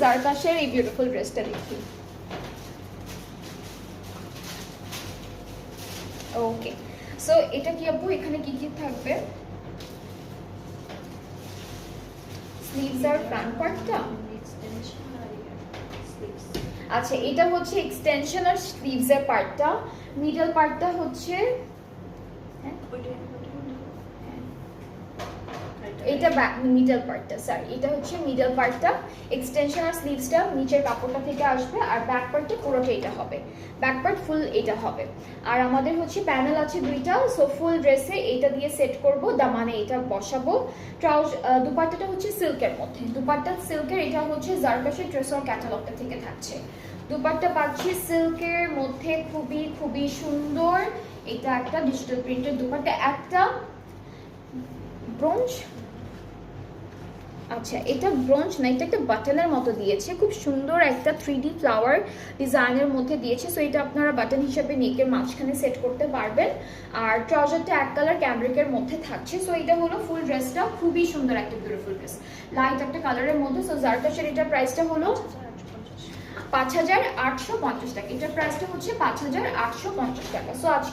জারকাশের এই বিউটিফুল ড্রেসটা দেখি। ওকে, সো এটা কি আপু, এখানে কি কি থাকবে? স্লিভস আর ফ্রন্ট পার্টটা, আচ্ছা এটা হচ্ছে এক্সটেনশন আর স্লিভস এর পার্টটা, মিডল পার্টটা হচ্ছে এটা মিডল পার্টটা, সরি এটা হচ্ছে মিডল পার্টটা, এক্সটেনশন আর স্লিভসটা নিচের কাপড়টা থেকে আসবে, আর ব্যাক পার্টটা পুরোটা এটা হবে, ব্যাক পার্ট ফুল এটা হবে। আর আমাদের হচ্ছে প্যানেল আছে দুইটা, সো ফুল ড্রেসে এটা দিয়ে সেট করব, দামানে এটা বসাবো। দুপাট্টাটা হচ্ছে সিল্কের মধ্যে, দুপাট্টা সিল্কের, এটা হচ্ছে জারকাশের ট্রেসর ক্যাটালগটা থেকে থাকছে। দুপাট্টা পাচ্ছি সিল্কের মধ্যে, খুবই খুবই সুন্দর। এটা একটা ডিজিটাল প্রিন্টের দুপাট্টা, একটা ব্রোঞ্জ, আচ্ছা এটা ব্রোঞ্জ না, এটা একটা বাটনের মতো দিয়েছে, খুব সুন্দর একটা 3D ফ্লাওয়ার ডিজাইনের মধ্যে দিয়েছে। সো এটা আপনারা বাটন হিসেবে নেকের মাঝখানে সেট করতে পারবেন। আর ট্রাউজারটা এক কালার ক্যামব্রিকের মধ্যে থাকছে। সো এটা হলো ফুল ড্রেসটা, খুবই সুন্দর একটা বিউটিফুল ড্রেস, লাইট একটা কালারের মধ্যে। সো জারকাশের এটার প্রাইসটা হলো 5850 টাকা, এটার প্রাইসটা হচ্ছে 5850 টাকা। সো আজকে